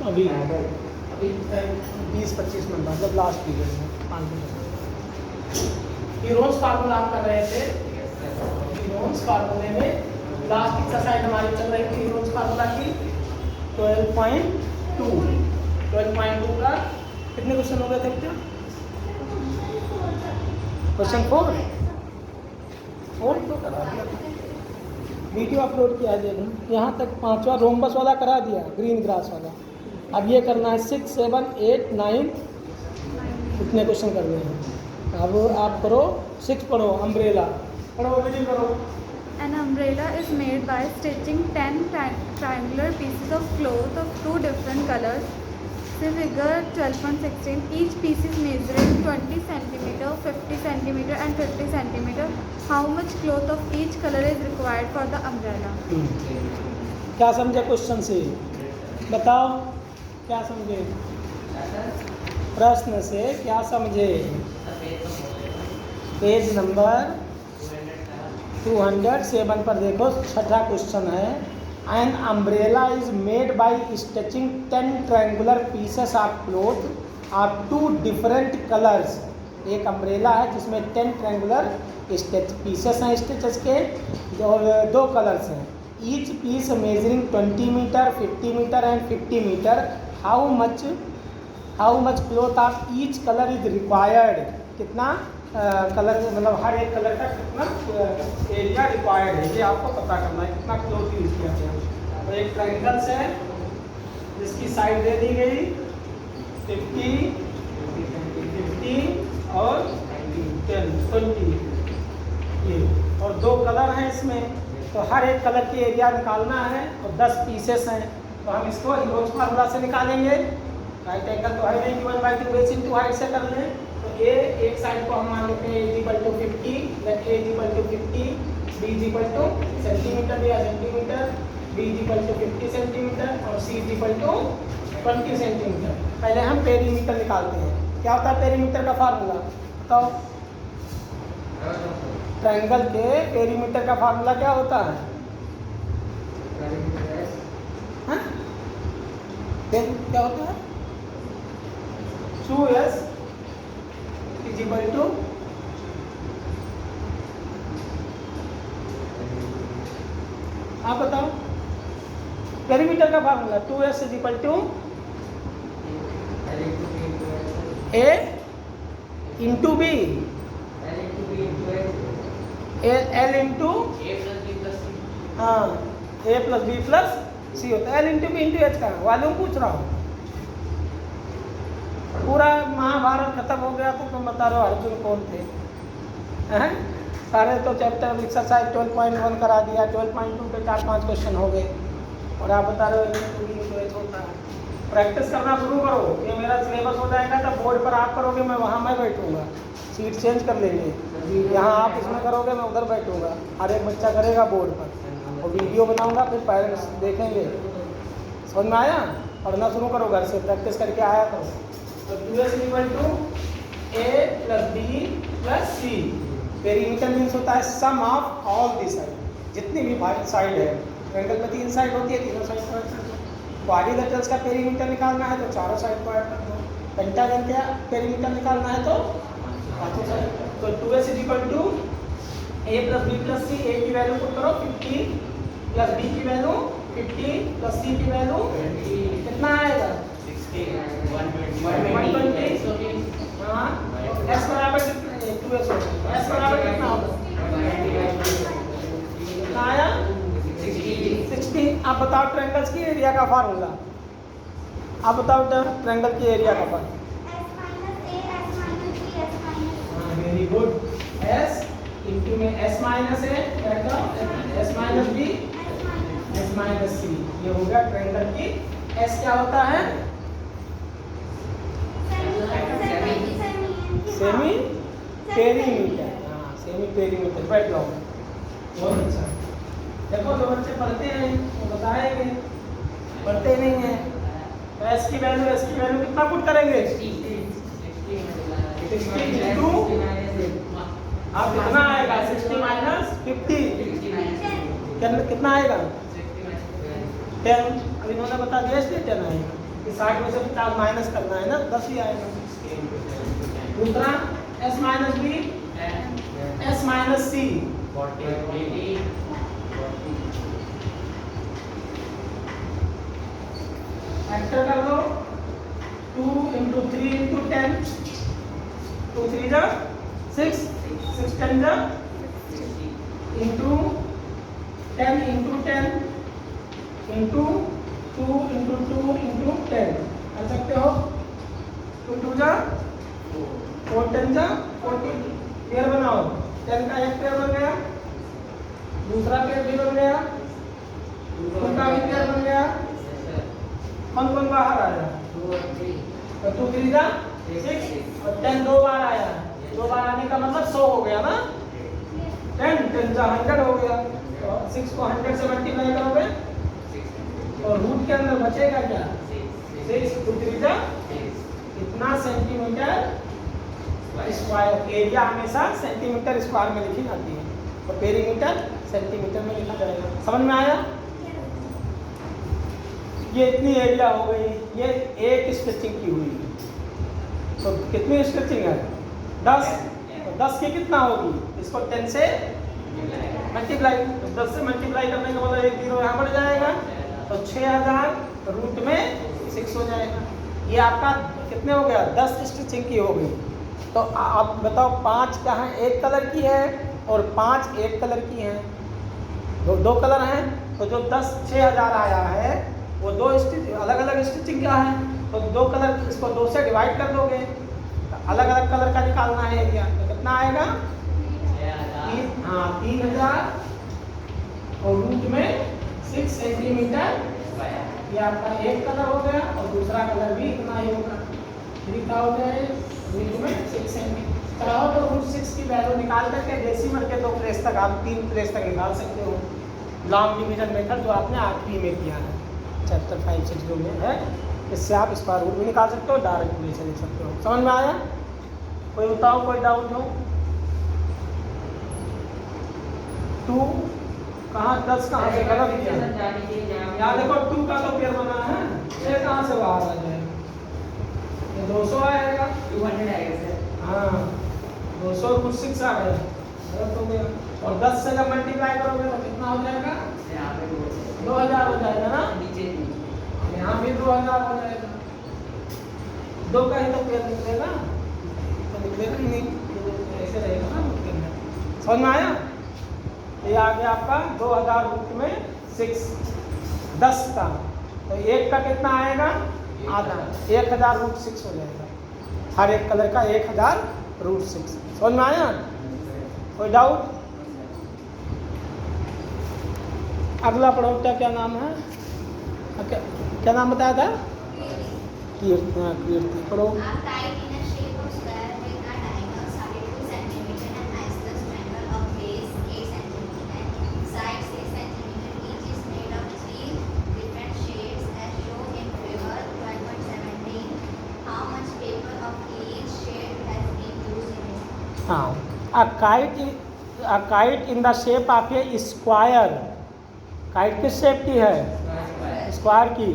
अभी 20-25 मिनट बाद, जब लास्ट पीरियड में 5 मिनट। हीरोन्स फार्मूला आप कर रहे थे। हीरोन्स फार्मूले में लास्ट एक्सरसाइज हमारी चल रही थी हीरोन्स फार्मूला की 12.2 का कितने क्वेश्चन हो गए थे बच्चा? क्वेश्चन 4 तो करा दिया, वीडियो अपलोड किया है, देखो यहाँ तक 5वां रोम्बस वाला करा दिया, ग्रीन ग्रास वाला। अब ये करना है 6, 7, 8, 9 इतने क्वेश्चन करने हैं। अब आप करो 6 पढ़ो, अम्ब्रेला पढ़ो, रीडिंग करो। An umbrella is made by stitching 10 triangular pieces of cloth of 2 different colors. See figure 12.16. Each piece is measuring 20 cm, 50 cm and 50 cm. How much cloth of each color is required for the umbrella? क्या समझे question से? बताओ क्या समझे प्रश्न से, क्या समझे? पेज नंबर 207 पर देखो, छठा क्वेश्चन है। An umbrella is made by stitching 10 triangular pieces of cloth of 2 different colours. एक अम्ब्रेला है जिसमें 10 ट्रायंगुलर पीसेस हैं स्टिचेस के, जो 2 कलर्स हैं। Each piece measuring 20 metre, 50 metre and 50 metre. How much cloth of each colour is required. कितना colour, मतलब हर एक कलर का कितना एरिया रिक्वायर्ड है, ये आपको पता करना है, कितना क्लॉथ यूज किया गया। तो एक ट्रायंगल्स है जिसकी साइड दे दी गई 50 और 10 20 ये, और 2 कलर हैं इसमें, तो हर एक कलर की एरिया निकालना है और 10 पीसेस हैं। तो हम इसको हीरोन्स फार्मूला से निकालेंगे। राइट एंगल तो है नहीं, 1/2 बेस इंटू हाइट से कर लें। तो ए एक साइड को हम मान लेते हैं A = 50, let A = 50, B = centimetre या सेंटीमीटर, B = 50 सेंटीमीटर और C = 20 सेंटीमीटर। पहले हम पेरीमीटर निकालते हैं। क्या होता है पेरीमीटर का फार्मूला बताओ? ट्रायंगल के पेरीमीटर का फार्मूला क्या होता है? हाँ? क्या होता है? 2S = आप बताओ पेरीमीटर का formula 2S = A into B, L into हाँ A + B + C होता है। L into B into H का वॉल्यूम पूछ रहा हूँ। पूरा महाभारत खत्म हो गया तो तुम बता रहे हो अर्जुन कौन थे? हैं? सारे तो चैप्टर एक्सरसाइज 12.1 करा दिया, 12.2 पे 4-5 क्वेश्चन हो गए और आप बता रहे हो होता है। प्रैक्टिस करना शुरू करो, ये मेरा सिलेबस हो जाएगा तब बोर्ड पर आप करोगे, मैं वहाँ मैं बैठूँगा, सीट चेंज कर लेंगे, यहाँ आप इसमें करोगे मैं उधर बैठूँगा, हर एक बच्चा करेगा बोर्ड पर और वीडियो बनाऊँगा, फिर पेरेंट्स देखेंगे। समझ में आया? पढ़ना शुरू करो घर से, प्रैक्टिस करके आया करो। तो 2S = A + B + C। Perimeter means होता है सम ऑफ ऑल दी साइड, जितनी भी साइड है। ट्रायंगल में 3 साइड होती है, तीनों साइड को ऐड कर दो। क्वाड्रिलेटरल्स का पेरीमीटर निकालना है तो चारों साइड को ऐड कर दो। पेंटागन का पेरीमीटर निकालना है तो पांचों साइड। तो 2S = A + B + C। A की वैल्यू पुट करो 50 + B की वैल्यू 50 + C की वैल्यू कितना आएगा? 120। हाँ, S बराबर 2S होगा। S बराबर कितना होगा? कितना आया? 60। आप बताओ ट्रायंगल्स की एरिया का फार्मूला। आप बताओ ट्रायंगल की एरिया का formula. Very good. S into में S - A S - B S - C, ये हो गया ट्रायंगल की। S क्या होता है? Semi perimeter. हाँ, सेमी पेरीमीटर। बैठ जाओ, बहुत अच्छा। देखो जो बच्चे पढ़ते हैं वो बताएंगे, पढ़ते नहीं हैं तो S की वैल्यू कितना पुट करेंगे? 60 इंटू आप कितना आएगा? 60 - 50 कितना आएगा? 10। अब इन्होंने बता दिया इसलिए 10 आएगा। कि 60 में से 50 माइनस करना है ना, 10 ही आएगा। दूसरा s minus B s minus C, factor कर दो 2 इंटू 3 इंटू 10, 2 3 जा 6, 6 10 जा into 10 into 10 into 2 into 2 into 10 कर सकते हो। 2 2 जा 4 10 जा 40, पेयर बनाओ, 10 का एक पेयर बन गया, दूसरा पेयर भी बन गया, 2 का भी पेयर बन गया, कौन कौन बाहर आया, 2 और 3, तो 2 3 जा 6 और 10 दो बार आया, दो बार आने का मतलब 100 हो गया ना, 10 10 जा 100 हो गया, तो 6 को 100 से मल्टीप्लाई करोगे और रूट के अंदर बचेगा क्या, 6 2 3 जा इतना सेंटीमीटर स्क्वायर। एरिया हमेशा सेंटीमीटर स्क्वायर में लिखी जाती है और पेरीमीटर सेंटीमीटर में लिखा जाएगा। समझ में आया? ये इतनी एरिया हो गई, ये एक स्टिचिंग की हुई, तो कितनी स्टिचिंग है 10, तो 10 की कितना होगी, इसको 10 से मल्टीप्लाई, तो 10 से मल्टीप्लाई करने का मतलब एक 0 यहाँ बढ़ जाएगा, तो 6000 रूट में 6 हो जाएगा। ये आपका कितने हो गया, 10 स्टिचिंग की हो गई। तो आप बताओ 5 कहाँ एक कलर की है और 5 एक कलर की हैं, दो कलर हैं, तो जो 10 6000 आया है वो दो अलग अलग स्टिचिंग का है, तो 2 कलर इसको 2 से डिवाइड कर दोगे, तो अलग अलग कलर का निकालना है एरिया, तो कितना आएगा 3000 और रूट में 6 सेंटीमीटर। ये आपका एक कलर हो गया और दूसरा कलर भी इतना ही होगा, 3000 रूट में 6 सेंटीमीटर। चाहो तो रूट 6 की वैल्यू निकाल करके डेसिमल के 2 प्लेस तक आप 3 प्लेस तक निकाल सकते हो, लॉन्ग डिवीजन मेथड जो आपने 8वीं में किया है, चैप्टर 5 6 जो में है, इससे आप स्क्वायर रूट भी निकाल सकते हो, डायरेक्ट भी लिख सकते हो। समझ में आया? कोई बताओ, कोई डाउट हो? 2 कहाँ 10 कहाँ से गलत किया, यहाँ देखो 2 का तो पेयर बना है, 6 कहाँ से बाहर आ जाएगा, ये 200 आएगा, 200 आएगा सर, हाँ 200 कुछ 6 आ गया, गलत हो गया, और 10 से जब मल्टीप्लाई करोगे तो कितना हो जाएगा, 2000 हो जाएगा ना, यहाँ भी 2000 हो जाएगा, 2 का ही तो पेयर निकलेगा, तो निकलेगा ही नहीं, ऐसे रहेगा ना। समझ में आया? ये आ गया आपका 2000 रूट में 6, 10 का, तो 1 का कितना आएगा, आधा, 1000 रूट 6 हो जाएगा, हर एक कलर का 1000 रूट 6। समझ में आया? कोई डाउट? अगला पढ़ो, क्या नाम है, क्या नाम बताया था, कीर्ति पढ़ो। हाँ, a kite in the shape of a square, kite किस शेप की है, स्क्वायर की,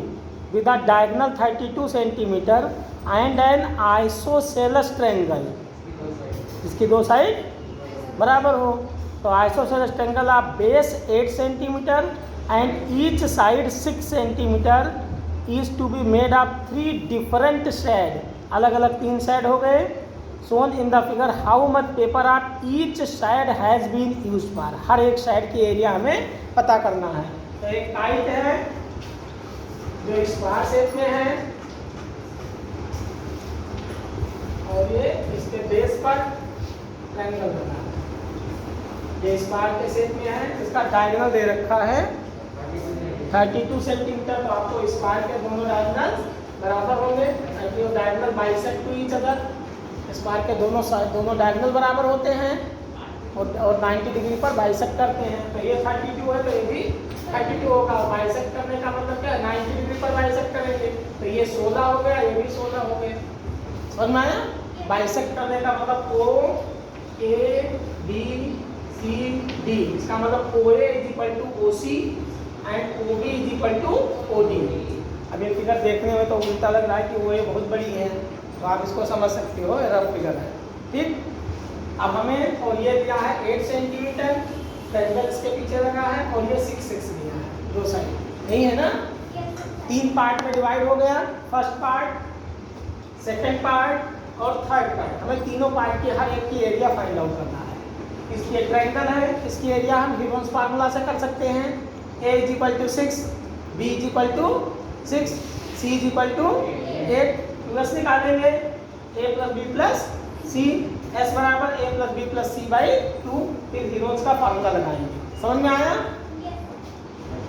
with a diagonal 32 centimetre and an isosceles triangle, इसकी 2 साइड बराबर हो, तो isosceles triangle of base 8 centimetre and each side 6 centimetre is to be made of 3 different shade, अलग अलग 3 शेड हो गए। shown in the figure how much paper of each side has been used for, हर एक side की area हमें पता करना है। तो एक काइट है जो स्क्वायर शेप में है और ये इसके बेस पर ट्रायंगल बना है, ये स्क्वायर के शेप में है, इसका डायगोनल दे रखा है 32 सेंटीमीटर, तो आपको स्क्वायर के दोनों डायगोनल बराबर होंगे, diagonal bisect to each other, square के दोनों डायगोनल बराबर होते हैं और 90 डिग्री पर बाइसेक्ट करते हैं, तो ये 32 है तो ये भी 32 होगा, बाइसेक्ट करने का मतलब क्या है, 90 डिग्री पर बाइसेक्ट करेंगे, तो ये 16 हो गया, ये भी 16 हो गए। समझ में आया? बाइसेक्ट करने का मतलब O A B C D, इसका मतलब OA is equal to OC and OB is equal to OD। अब ये फिगर देखने में तो उल्टा लग रहा है कि वो ये बहुत बड़ी है, तो आप इसको समझ सकते हो, रफ फिगर है। ठीक, अब हमें और ये दिया है 8 सेंटीमीटर, ट्रायंगल इसके पीछे लगा है, और ये 6 दिया है, दो साइड नहीं है ना। 3 पार्ट में डिवाइड हो गया, फर्स्ट पार्ट, सेकंड पार्ट और थर्ड पार्ट। हमें तीनों पार्ट के हर एक की एरिया फाइंड आउट करना है। इसकी एक ट्रायंगल है, इसकी एरिया हम गिब्बन्स फार्मूला से कर सकते हैं। A = 6, B = 6, C = 8, प्लस निकालेंगे A + B + C, S बराबर A + B + C/2, फिर गिब्बन्स का फार्मूला लगाएंगे। समझ में आया?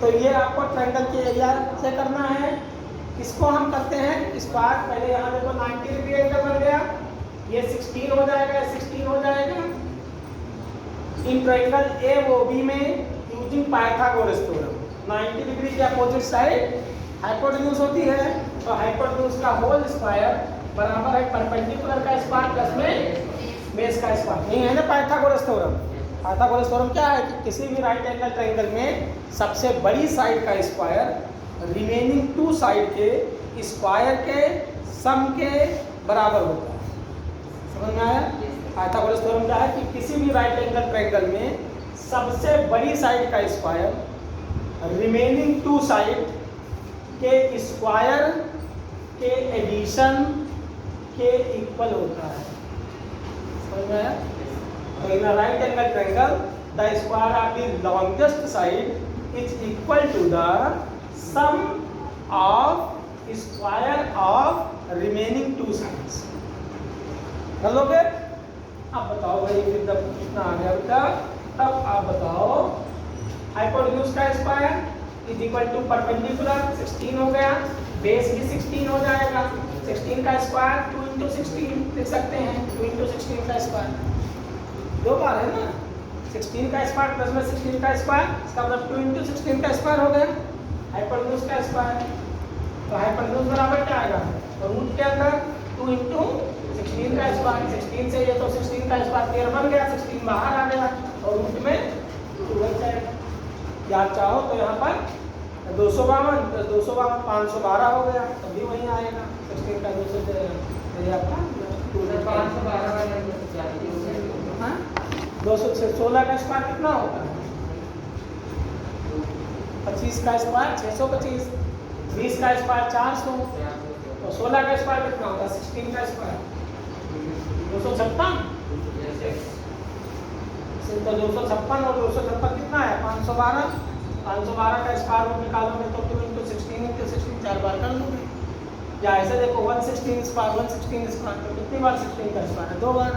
तो ये आपको ट्रायंगल के एरिया से करना है। इसको हम करते हैं स्क्वायर। पहले यहाँ देखो 90 डिग्री एंगल बन गया, ये 16 हो जाएगा, 16 हो जाएगा। इन ट्रायंगल AOB में यूजिंग पाइथागोरस थ्योरम 90 डिग्री के अपोजिट साइड हाइपोटेन्यूज होती है, तो हाइपोटेन्यूज का होल स्क्वायर बराबर है परपेंडिकुलर का स्क्वायर प्लस में बेस का स्क्वायर। नहीं है ना पाइथागोरस थ्योरम। पाइथागोरस थ्योरम क्या है कि किसी भी राइट एंगल ट्रायंगल में सबसे बड़ी साइड का स्क्वायर रिमेनिंग 2 साइड के स्क्वायर के सम के बराबर होता है। समझ में आया? पाइथागोरस थ्योरम क्या है कि किसी भी राइट एंगल ट्रायंगल में सबसे बड़ी साइड का स्क्वायर रिमेनिंग 2 साइड के स्क्वायर के एडिशन के इक्वल होता है। समझ में आया? तो in a right angle triangle the square of the longest side is equal to the sum of square of remaining 2 sides. कर लोगे? अब बताओ भाई फिर जब कितना आ गया बेटा, तब आप बताओ हाइपोटेन्यूज का square is equal to perpendicular 16 हो गया, बेस भी 16 हो जाएगा। 16 का स्क्वायर 2 × 16 लिख सकते हैं, 2 × 16 का स्क्वायर 2 बार है ना। 16 का स्क्वायर प्लस में 16 का स्क्वायर, इसका मतलब 2 × 16 का स्क्वायर हो गया हाइपोटेन्यूज का स्क्वायर। तो हाइपोटेन्यूज बराबर क्या आएगा, रूट के अंदर 2 × 16 का स्क्वायर। 16 से ये तो 16 का स्क्वायर 13 बन गया, 16 बाहर आ गया और रूट में 2 बच जाएगा। या आप चाहो तो यहाँ पर 252 252 512 हो गया, तभी वहीं आएगा। 16 का 200 से आपका 216 का स्क्वायर कितना होता है? 25 का स्क्वायर 625, 20 का स्क्वायर 400, और 16 का स्क्वायर कितना होता है? 16 का स्क्वायर 256। तो 256 और 256 कितना है? 512। 512 का स्क्वायर रूट निकालोगे तो 2 × 16 × 16 4 बार कर लोगे। या ऐसे देखो 116 स्क्वायर 116 स्क्वायर, तो कितनी बार 16 का स्क्वायर है? 2 बार।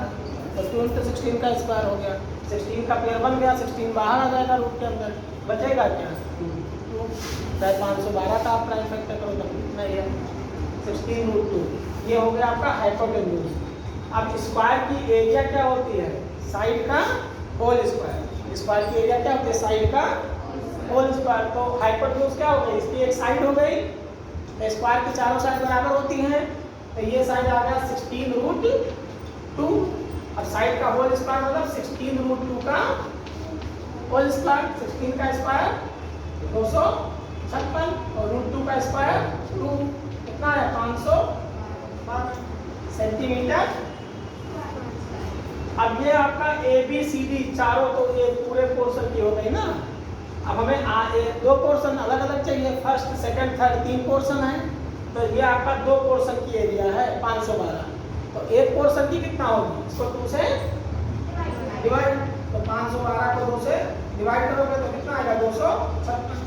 तो 2 × 16 का स्क्वायर हो गया, 16 का पेयर बन गया, 16 बाहर आ जाएगा रूट के अंदर, बचेगा क्या? 2। चाहे 512 का आप प्राइम फैक्टर करो तब कितना ही है? 16√2। ये हो गया आपका हाइपोटेन्यूज। अब स्क्वायर की एरिया क्या होती है? साइड का होल स्क्वायर। स्क्वायर की एरिया क्या होती है? साइड का होल स्क्वायर। तो हाइपोटेन्यूज क्या हो गई? इसकी एक साइड हो गई, स्क्वायर की चारों साइड बराबर होती हैं, तो ये साइड आ गया 16√2। अब साइड का होल स्क्वायर मतलब 16√2 का होल स्क्वायर। 16 का स्क्वायर 256 और √2 का स्क्वायर 2, कितना है? 512 सेंटीमीटर। अब ये आपका ABCD चारों तो ये पूरे पोर्शन की हो गई ना। अब हमें 2 पोर्शन अलग अलग चाहिए, फर्स्ट सेकंड थर्ड 3 पोर्शन है, तो ये आपका 2 पोर्शन की एरिया है 512। तो एक पोर्शन की कितना होगी? इसको 2 से डिवाइड, तो 512 को 2 से डिवाइड करोगे तो कितना आएगा? 256,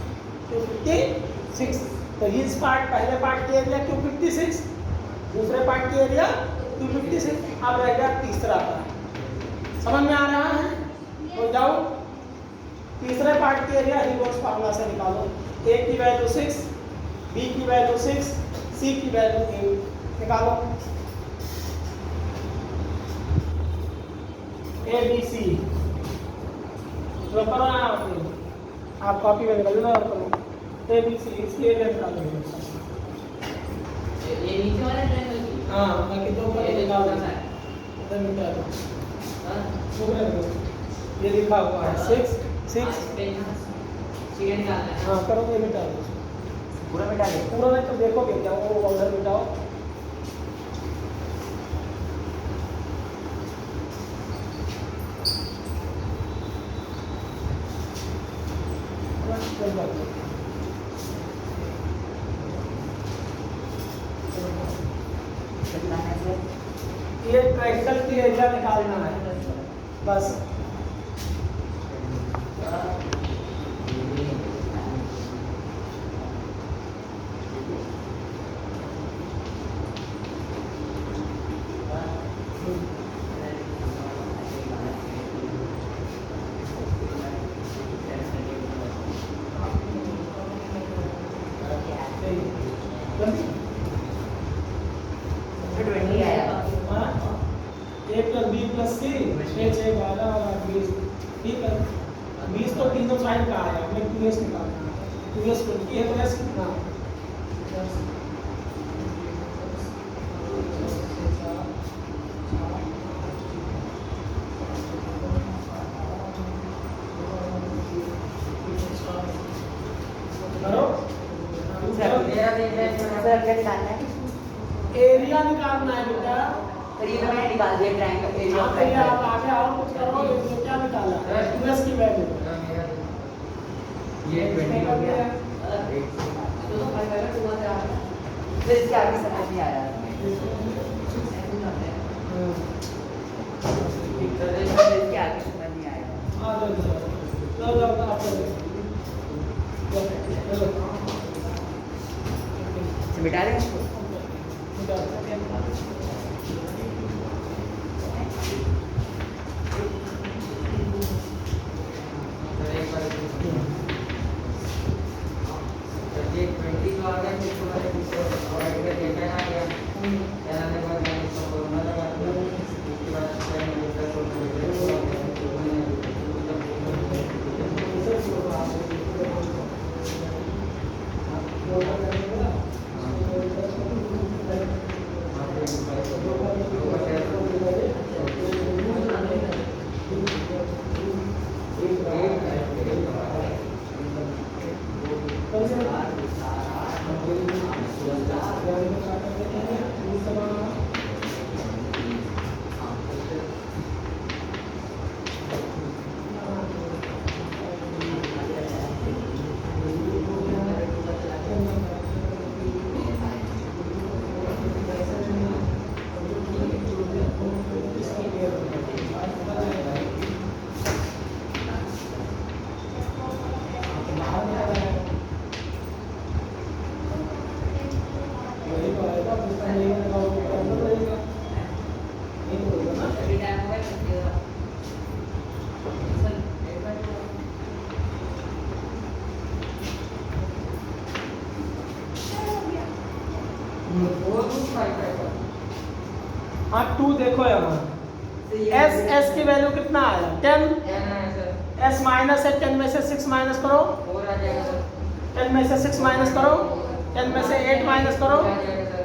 256। तो इस पार्ट पहले पार्ट की एरिया 256, दूसरे पार्ट की एरिया 256। अब रह गया तीसरा पार्ट। समझ में आ रहा है? तो जाओ तीसरे पार्ट की एरिया गिब्बन्स फार्मूला से निकालो। A की वैल्यू 6, B की वैल्यू 6, C की वैल्यू 8 निकालो। ABC जो करो ना आप कॉपी में निकाल लो और करो ABC, इसकी एरिया निकालो। ये नीचे वाला ट्रायंगल की? हाँ, बाकी 2 पर निकालो। इधर निकालो। ये लिखा हुआ है 6 6। हाँ, करो ये निकाल दो। हाँ, पूरा मिटा दे। पूरा में तो देखोगे क्या वो ऑर्डर मिटाओ। ये ट्रायंगल की एरिया निकालना है बस। ए प्लस बी प्लस सी 6 6 12 और 20। ठीक है 20 तो तीनों साइड का आया, हमें 2s निकालना है। 2s 20 है तो s कितना करो। एरिया निकालना है बेटा। तो ये तो मैंने निकाल दिया ट्रायंगल एरिया ऑफ आप आगे आओ कुछ करो। ये क्या निकाला है 2s की वैल्यू ये 20 हो गया। फिर इसके आगे समझ नहीं आ रहा है। इसके आगे समझ नहीं आया। आ जाओ आप मिटा दें इसको। हाँ 2 देखो यहाँ एस की वैल्यू कितना आया 10। एस माइनस है 10 में से 6 माइनस करो। 10 में से 6 माइनस करो। 10 में से 8 माइनस करो।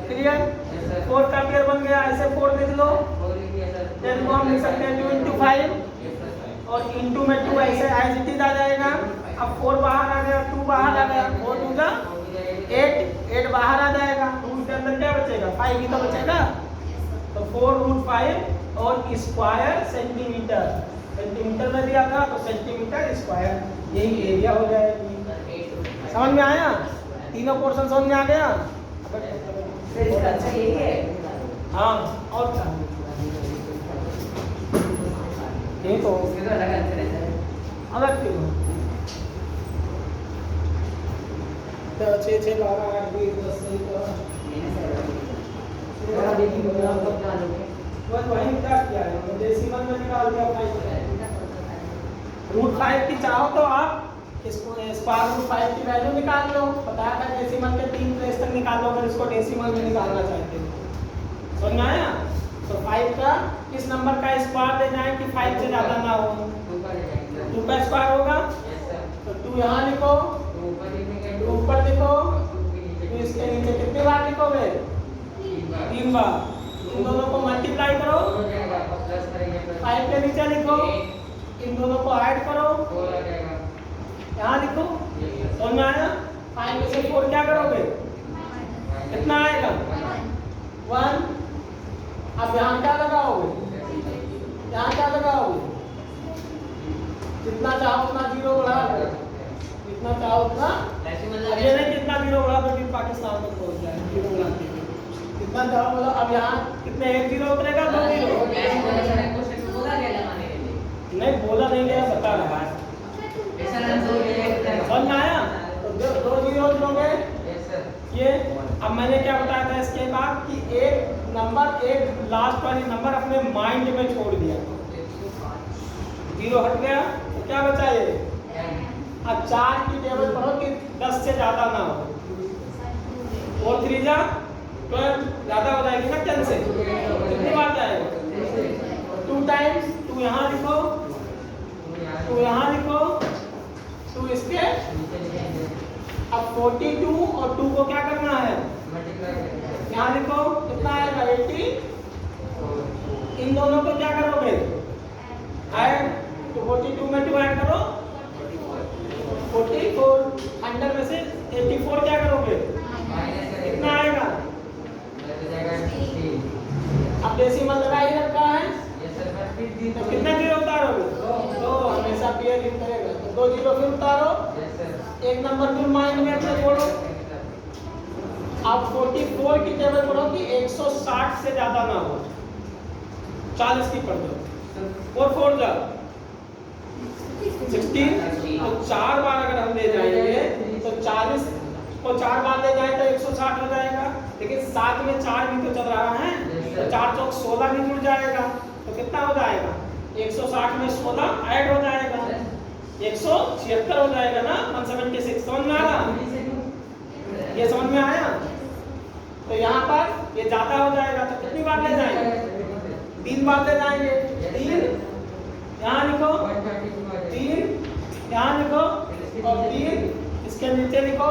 क्लियर 4 का पेयर बन गया। ऐसे 4 लिख लो। 10 को हम लिख सकते हैं 2 into 5 और इंटू में 2 ऐसे एज इट इज आ जाएगा। अब 4 बाहर आ गया 2 बाहर आ गया 4 2 जा 8 बाहर आ जाएगा। 2 के अंदर क्या बचेगा 5 ही तो बचेगा। तो 4√5 और स्क्वायर सेंटीमीटर। सेंटीमीटर में दिया था तो सेंटीमीटर स्क्वायर यही एरिया हो जाएगी। समझ में आया? तीनों पोर्शन समझ में आ गया? यही है। हाँ और क्या ये तो अलग आंसर है। अलग क्यों 6 6 12 8 10 वही क्या किया है डेसिमल में निकाल दिया 5 की चाहो तो आप इसको स्क्वायर रूट 5 की वैल्यू निकाल लो। बताया था डेसिमल के 3 प्लेस तक निकाल लो अगर इसको डेसिमल में निकालना चाहते हो। समझ में आया? तो 5 का किस नंबर का स्क्वायर ले जाए कि 5 से ज़्यादा ना हो। 2 का स्क्वायर होगा तो 2 यहाँ लिखो 2 ऊपर लिखो। तो इसके नीचे कितनी बार लिखोगे 3 बार। इन दोनों को मल्टीप्लाई करो 5 के नीचे लिखो। इन दोनों को ऐड करो यहाँ लिखो। समझ में आया? 5 में से 4 क्या करोगे? कितना आएगा? 1। अब यहाँ क्या लगाओगे? यहाँ क्या लगाओगे? जितना चाहो उतना 0 बढ़ाओगे, जितना चाहो उतना। अब ये नहीं कितना 0 बढ़ा तो फिर पाकिस्तान तक पहुँच जाए 0 बढ़ाते हुए। कितना चाहो मतलब अब यहाँ कितने 1 0 उतरेगा 2 0? नहीं बोला नहीं गया, बता रहा है। समझ में आया? तो 2 0 लोगे ये। अब मैंने क्या बताया था इसके बाद कि एक नंबर, एक लास्ट वाली नंबर अपने माइंड में छोड़ दिया, 0 हट गया तो क्या बचा ये? अब 4 की टेबल पढ़ो कि 10 से ज़्यादा ना हो। 4 3 जा 12, ज़्यादा हो जाएगी ना 10 से। कितनी बार जाएगा? 2 टाइम्स। 2 यहाँ लिखो, 2 यहाँ लिखो, 2 इसके। अब 42 और 2 को क्या करना है? यहाँ लिखो, कितना आएगा? 80। इन दोनों को क्या करोगे? ऐड। तो 42 में 2 ऐड करो 44। 100 में से 84 क्या करोगे? कितना आएगा? अब डेसिमल लगा ही रखा है तो कितना 0 उतारोगे? 2। हमेशा पेयर इन करेगा तो 2 0 फिर उतारो, एक नंबर फिर माइंड में अपने छोड़ो। अब 44 की टेबल पढ़ो कि 160 से ज्यादा ना हो, 40 की पढ़ दो। 4 4 जा 16। तो 4 बार अगर हम ले जाएंगे तो 40 को 4 बार ले जाए तो 160 हो जाएगा। लेकिन साथ में 4 भी तो चल रहा है तो 4 चौक 16 भी जुड़ जाएगा तो कितना हो जाएगा? 160 में 16 ऐड हो जाएगा, 176 हो जाएगा ना। 176 समझ में आ रहा? ये समझ में आया? तो यहाँ पर ये ज्यादा हो जाएगा तो कितनी बार ले जाएंगे? 3 बार ले जाएंगे। 3 यहाँ लिखो, 3 यहाँ लिखो और 3 इसके नीचे लिखो,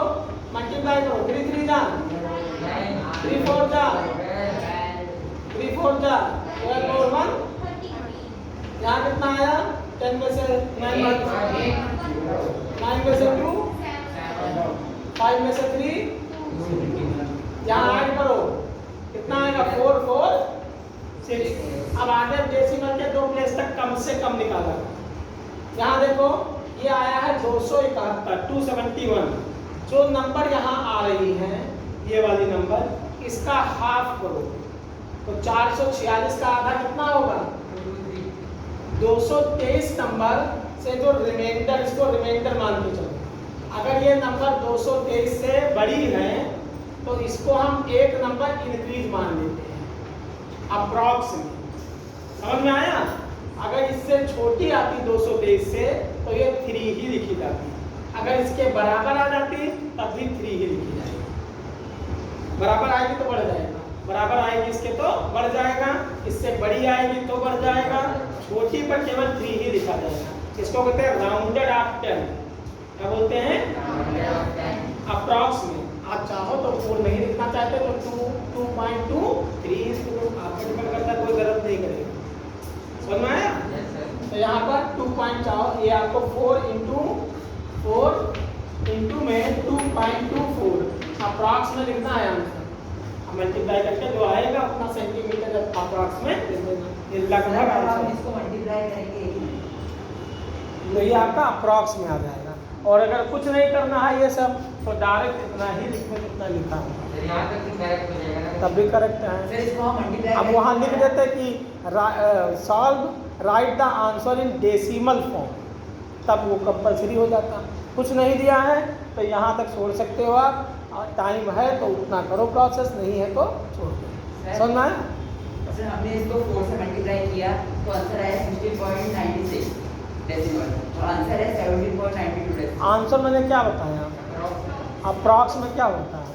मल्टीप्लाई करो। 3 3 जा 3 4 जा 3 4 जा 12 और 1। यहाँ कितना आया? 10 में से 9 में से 2, 5 में से 3। यहाँ ऐड करो, कितना आएगा? 4 4 6। अब आगे डेसिमल के 2 प्लेस तक कम से कम निकाला। यहाँ देखो ये आया है 271 271। जो नंबर यहाँ आ रही है ये वाली नंबर, इसका हाफ करो तो 446 का आधा कितना होगा? 223 नंबर से जो रिमाइंडर, इसको रिमाइंडर मान के चलो। अगर ये नंबर 223 से बड़ी है तो इसको हम एक नंबर इंक्रीज मान लेते हैं अप्रॉक्स में। समझ में आया? अगर इससे छोटी आती 223 से तो ये 3 ही लिखी जाती। अगर इसके बराबर आ जाती तब भी 3 ही लिखी जाएगी। बराबर आएगी तो बढ़ जाएगा, बराबर आएगी इसके तो बढ़ जाएगा, इससे बड़ी आएगी तो बढ़ जाएगा, छोटी पर केवल 3 ही लिखा जाएगा। इसको कहते हैं राउंडेड ऑफ 10। क्या बोलते हैं? अप्रॉक्स में। आप चाहो तो 4 नहीं लिखना चाहते तो 2.2 3 आप डिपेंड करता है, कोई गलत नहीं करेगा। समझ में आया? तो यहाँ पर 2 पॉइंट चाहो, ये आपको 4 इंटू में 2.24 अप्रॉक्स में लिखना है आंसर। अब मल्टीप्लाई करके जो आएगा उतना सेंटीमीटर अप्रॉक्स में लिख देना। ये लगभग आंसर इसको मल्टीप्लाई करेंगे तो ये आपका अप्रॉक्स में आ जाएगा। और अगर कुछ नहीं करना है ये सब तो डायरेक्ट इतना ही लिखो जितना लिखा है, यहाँ तक भी करेक्ट हो जाएगा ना? तब भी करेक्ट है। फिर इसको हम मल्टीप्लाई अब वहाँ लिख देते कि solve right the answer in decimal form, तब वो कंपलसरी हो जाता। कुछ नहीं दिया है तो यहाँ तक छोड़ सकते हो आप, और टाइम है तो उतना करो प्रोसेस, नहीं है तो छोड़ दो। समझ में आया? सर हमने इसको 4 से मल्टीप्लाई किया तो आंसर आया 16.96 डेसिमल और आंसर है 17.92 डेसिमल। आंसर मैंने क्या बताया? अप्रॉक्स में क्या होता है?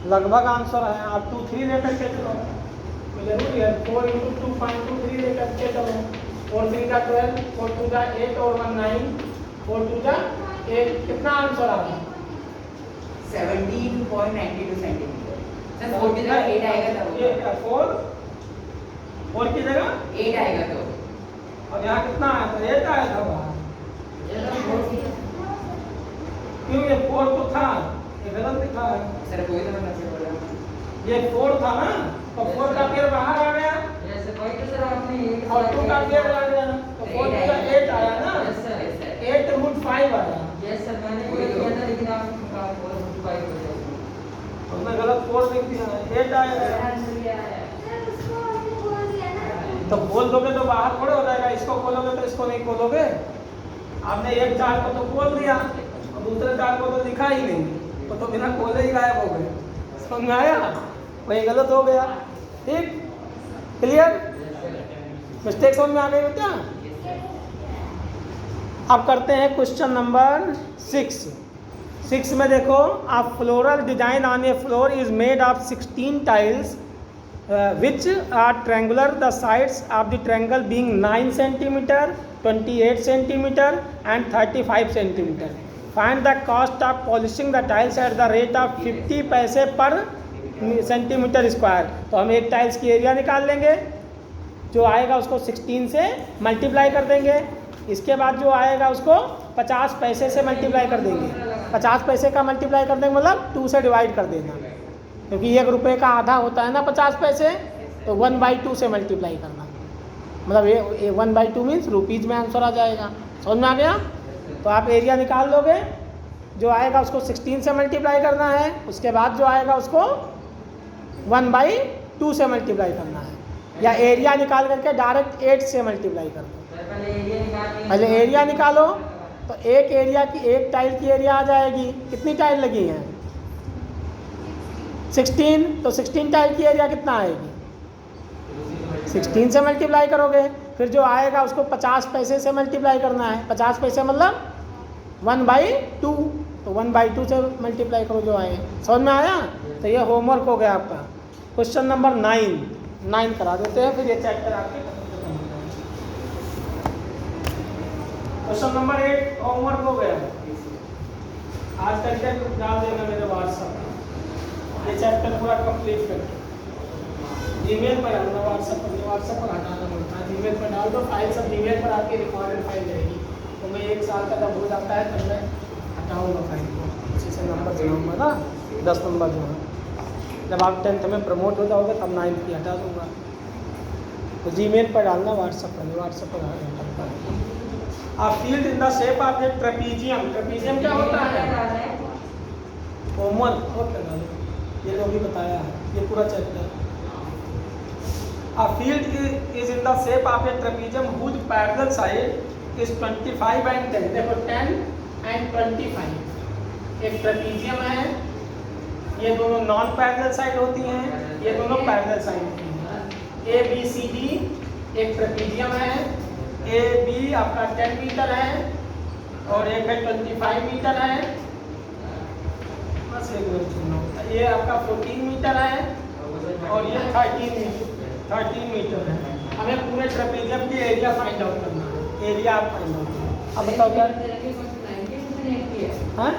लगभग आंसर है। आप 2 3 लेकर के चलो, जरूरी है 4 इंटू 2.23 लेकर के चलो। 4 3 का 12, 4 2 का 8 और 1 9, 4 2 का 8। कितना आंसर आ रहा है? 17.92 सेंटीमीटर। सर 4 की जगह 8 आएगा तब ये क्या 4 की जगह 8 आएगा तो, और यहाँ कितना आया था? 8 आया था बाहर। क्यों? ये 4 तो था गलत लिखा है। सर कोई तो मैंने बोला ये 4 था ना, तो 4 का पेयर बाहर आ गया यस सर कोई तो सर आपने एक और 2 का पेयर आ गया, तो 4 का 8 आया ना, यस सर 8√5 आया। यस सर मैंने ये किया था लेकिन आपका 4 हो गया हमने गलत 4 लिख दिया है, 8 आया। तो खोल दोगे तो बाहर थोड़े हो जाएगा, इसको खोलोगे तो इसको नहीं खोलोगे। आपने एक 4 को तो खोल दिया और दूसरे 4 को तो लिखा ही नहीं, तो बिना खोले ही गायब हो गए। समझ में आया? वही गलत हो गया। ठीक, क्लियर? मिस्टेक समझ में आ गई बेटा? अब करते हैं क्वेश्चन नंबर 6 में देखो, a floral design on a floor is made of 16 tiles which are triangular, the sides of the triangle being 9 centimeter, 28 centimeter and 35 centimeter. Find the cost of polishing the tiles at the rate of 50 पैसे पर centimetre square. तो हम एक tiles की area निकाल लेंगे, जो आएगा उसको 16 से मल्टीप्लाई कर देंगे। इसके बाद जो आएगा उसको 50 पैसे से मल्टीप्लाई कर देंगे। 50 पैसे का मल्टीप्लाई कर देंगे मतलब 2 से डिवाइड कर देना, क्योंकि 1 रुपये का आधा होता है ना 50 पैसे, तो 1/2 से मल्टीप्लाई करना, मतलब ये 1/2 मीन्स रुपीज़ में आंसर आ जाएगा। समझ में आ गया? तो आप एरिया निकाल लोगे, जो आएगा उसको 16 से मल्टीप्लाई करना है, उसके बाद जो आएगा उसको 1/2 से मल्टीप्लाई करना है, या एरिया निकाल करके डायरेक्ट 8 से मल्टीप्लाई कर दो। पहले एरिया निकालो, तो एक एरिया की एक टाइल की एरिया आ जाएगी। कितनी टाइल लगी हैं? 16, तो 16 टाइल की एरिया कितना आएगी? 16 से मल्टीप्लाई करोगे, फिर जो आएगा उसको 50 पैसे से मल्टीप्लाई करना है। 50 पैसे मतलब 1/2, तो 1/2 से मल्टीप्लाई करो जो आए। समझ में आया? तो ये होमवर्क हो गया आपका। क्वेश्चन नंबर 9 करा देते हैं, फिर ये चैप्टर आपके खत्म हो जाएगा। क्वेश्चन नंबर 8 होमवर्क हो गया। आज करके डाल देना मेरे व्हाट्सएप, ये चैप्टर पूरा कंप्लीट करके जीमेल पर डालना। व्हाट्सएप पर हटाना पड़ता है, जीमेल पर डाल दो। फाइल सब जीमेल पर आपकी रिकॉर्डेड फाइल रहेगी। तो मैं 1 साल का जब हो जाता है तब मैं हटाऊँगा फाइल को, उसी से नंबर जोड़ूँगा ना, 10 नंबर जो है। जब आप 10th में प्रमोट हो जाओगे तब 9th की हटा दूँगा। तो जीमेल पर डालना, व्हाट्सएप पर हटाता है। आप field in the shape of A trapezium. Trapezium क्या होता है? होमवर्क बहुत लगा लो, ये तो अभी बताया है, ये पूरा chapter. A field is in the shape of a trapezium whose parallel side is 25 and 10. देखो 10 and 25 एक ट्रेपीजियम है। ये दोनों नॉन पैरेलल साइड होती हैं, ये दोनों पैरेलल साइड होती हैं। ABCD एक ट्रेपीजियम है। AB आपका 10 मीटर है और एक है 25 मीटर है। बस एक मिनट सुनो, ये आपका 14 मीटर है और ये 13 मीटर है। हमें पूरे ट्रेपीजियम की एरिया फाइंड आउट करना है। एरिया आप फाइंड आउट करो। अब बताओ क्या? हाँ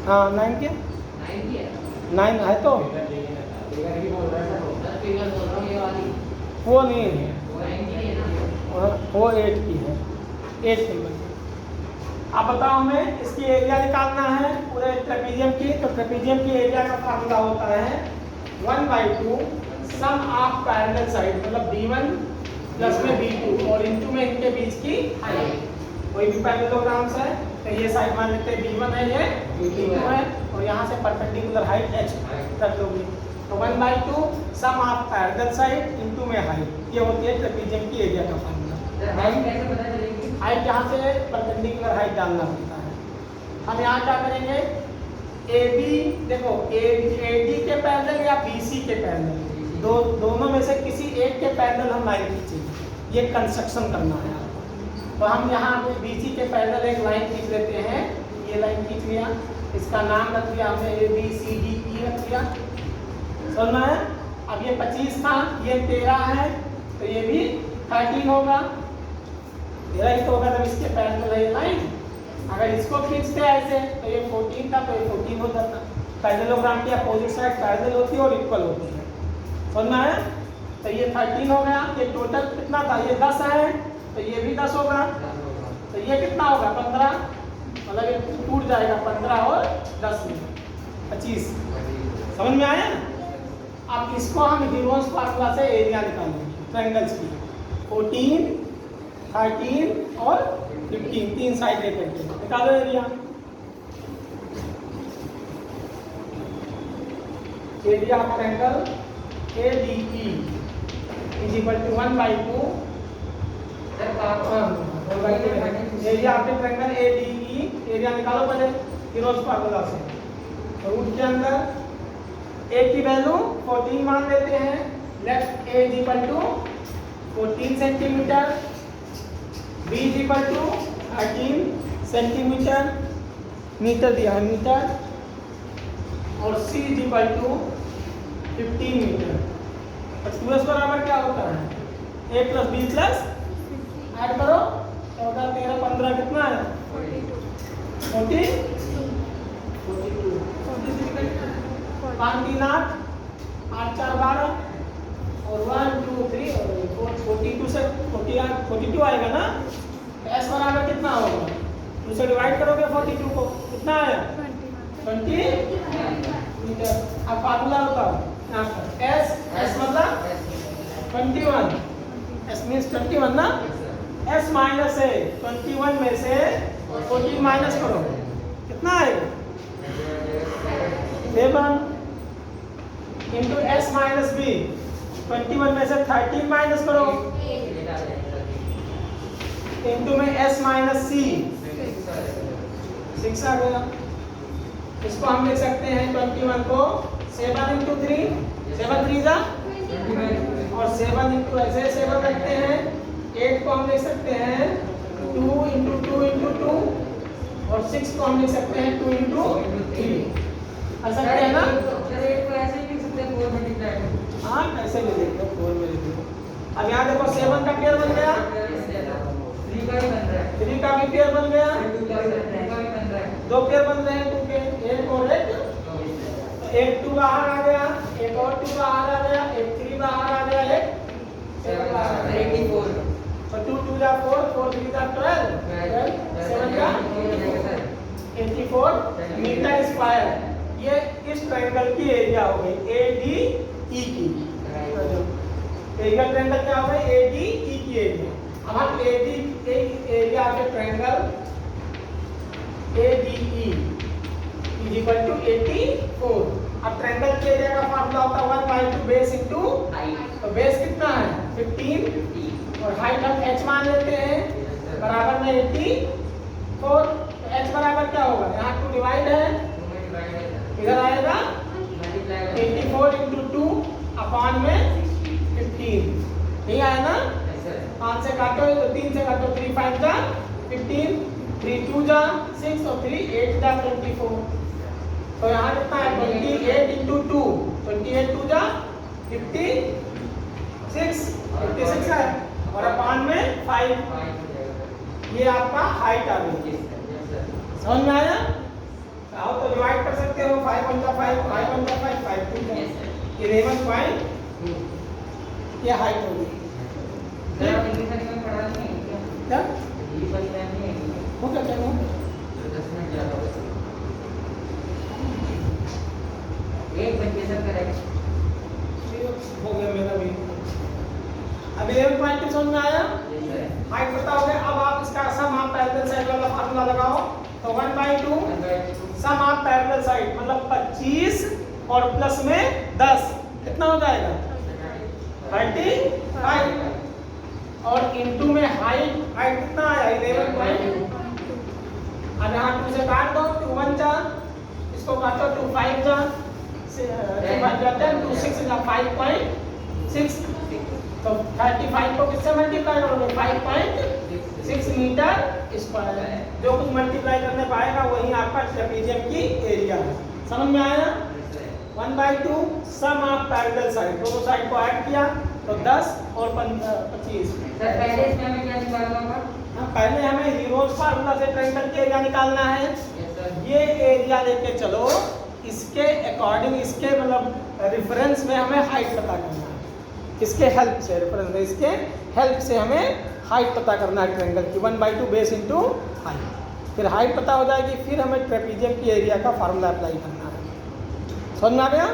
हाँ 9 के 9 है तो वो नहीं है, वो 8 की है, 8 नंबर की। अब बताओ हमें इसकी एरिया निकालना है पूरे ट्रेपीजियम की। तो ट्रेपीजियम की एरिया का फार्मूला होता है 1/2 सम ऑफ पैरेलल साइड, मतलब B1 प्लस में B2 और इनटू में इनके बीच की हाइट। कोई भी पैरेललोग्राम्स है तो ये साइड मान लेते हैं B1 है, ये B2 है और यहाँ से परपेंडिकुलर हाइट h रख लोगे। तो 1/2 सम ऑफ पैरेलल साइड इनटू में हाइट, ये होती है ट्रेपीजियम की एरिया का फार्मूला। हाइट यहाँ से परपेंडिकुलर हाइट डालना होता है। हम यहाँ क्या करेंगे? AB देखो AD के पैरेलल या BC के पैरेलल, दोनों में से किसी एक के पैरेलल हम लाइन खींचेंगे। ये कंस्ट्रक्शन करना है आपको। तो हम यहाँ पे BC के पैरेलल एक लाइन खींच लेते हैं। ये लाइन खींच लिया, इसका नाम रख दिया हमने ABCDE रख दिया। समझना है? अब ये 25 था, ये 13 है, तो ये भी 13 होगा। 13 ही तो होगा जब इसके पैरेलल है ये लाइन। अगर इसको खींचते ऐसे तो ये 14 था, तो ये 14 हो जाता। पैरेललोग्राम की अपोजिट साइड पैरेलल होती है और इक्वल होती है। समझना है? तो ये 13 हो गया। ये टोटल कितना था? ये 10 है, तो ये भी 10 होगा। तो ये कितना होगा? 15। मतलब ये टूट जाएगा 15 और 10 में 25। समझ में आया ना? अब इसको हम हीरोज फार्मूला से एरिया निकालेंगे ट्रायंगल्स की 14, 13 और 15 तीन साइड लेकर के निकालो area. Area of triangle ADE is equal to 1/2 area of triangle ADE। Area निकालो पहले हीरोज फार्मूला से। रूट के अंदर A की वैल्यू 14 मान लेते हैं। Left A is equal to 14 centimetre, B is equal to 13 centimetre, metre दिया है मीटर, और C is equal to 15 metre. और 2s बराबर क्या होता है? A plus B plus add करो तो होगा 13 15 कितना है? 42 5 3 8 8 4 12 और 1 2 3 और 42 से 42 आएगा ना। तो S बराबर कितना होगा? 2 से डिवाइड करोगे 42 को, कितना आया? 20 मीटर। अब फार्मूला बताओ यहाँ पर। S मतलब 21, S मीन्स 21 ना। S माइनस है 21 में से 14 माइनस करो, कितना आएगा? 7 इंटू S माइनस B। 21 में से 13 माइनस करो इंटू में S माइनस C 6 आ गया। इसको हम लिख सकते हैं 21 को 7 इंटू 3, 7 3 जा और 7 इंटू ऐसे 7 रखते हैं। 8 को हम लिख सकते हैं 2 इंटू 2 इंटू 2 और 6 को हम लिख सकते हैं 2 इंटू 3। ऐसा क्या है ना? हाँ ऐसे भी देख लो 4 में लिख लो। अब यहाँ देखो 7 का पेयर बन गया, 3 का भी पेयर बन गया, 2 पेयर बन रहे हैं 2 के, 1 और 1। तो 1 2 बाहर आ गया, 1 और 2 बाहर आ गया, 1 3 बाहर आ गया, 1 7 बाहर आ गया। 84 तो 2 2 जा 4, 4 3 जा 12, 7 जा 84 मीटर स्क्वायर। ये इस ट्रायंगल की एरिया हो गई ADE की। एरिया ट्रायंगल क्या हो गई? ADE की एरिया। अब हम AD area of triangle ADE is equal to 84। अब ट्रायंगल के एरिया का फार्मूला होता है 1/2 बेस इनटू हाइट। तो बेस कितना है? 15 और हाइट हम h मान लेते हैं बराबर में 84। तो h बराबर क्या होगा? यहाँ 2 डिवाइड है, इधर आएगा 84 इंटू 2 अपॉन में 15। नहीं आया ना? 5 से काटो, 3 से काटो, 3 5 जा 15, 3 2 जा 6 और 3 8 जा 24। तो यहाँ कितना है? 28 इंटू 2, 28 2 जा 56 है और अपॉन में 5। ये आपका हाइट आ गई। समझ में आया? आओ तो डिवाइड कर सकते हो 5 1 जा 5, 5 1 जा 5, 5 2 जा 11.2। ये हाइट हो गई। क्या हो क्या कहूँ? हो गया मेरा भी। अब 11.2 समझ में आया? हाइट बताओगे। अब आप इसका सम आप पैरेलल साइड वाला फार्मूला लगाओ। तो 1/2 सम ऑफ पैरेलल साइड मतलब 25 और प्लस में 10 कितना हो जाएगा? 35। और इनटू में हाइट कितना आया? 11.2। अब यहाँ 2 से काट दो, 2 1 जा, इसको काटो 2 5 जा, 2 5 जा 10, 2 6 जा 5.6। तो 35 को किससे मल्टीप्लाई करोगे? 5.6 मीटर स्क्वायर। जो कुछ मल्टीप्लाई करने पाएगा वही आपका ट्रेपेजियम की एरिया है। समझ में आया? 1/2 सम ऑफ पैरेलल साइड, दोनों साइड को ऐड किया तो 10 और 25। सर पहले इसमें हमें क्या निकालना होगा? पहले हमें हीरोज फार्मूला से ट्रायंगल की एरिया निकालना है। ये एरिया लेके चलो, इसके अकॉर्डिंग, इसके मतलब रेफरेंस में हमें हाइट पता करना है। इसके हेल्प से, रेफरेंस में इसके हेल्प से हमें हाइट पता करना है ट्रायंगल की। 1/2 बेस इनटू हाइट। फिर हाइट पता हो जाएगी, फिर हमें ट्रेपीजियम की एरिया का फार्मूला अप्लाई करना है। समझ में आ गया?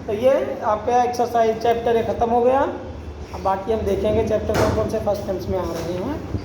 तो ये आपका एक्सरसाइज चैप्टर ख़त्म हो गया। अब बाकी हम देखेंगे चैप्टर कौन कौन से फर्स्ट टर्म्स में आ रहे हैं।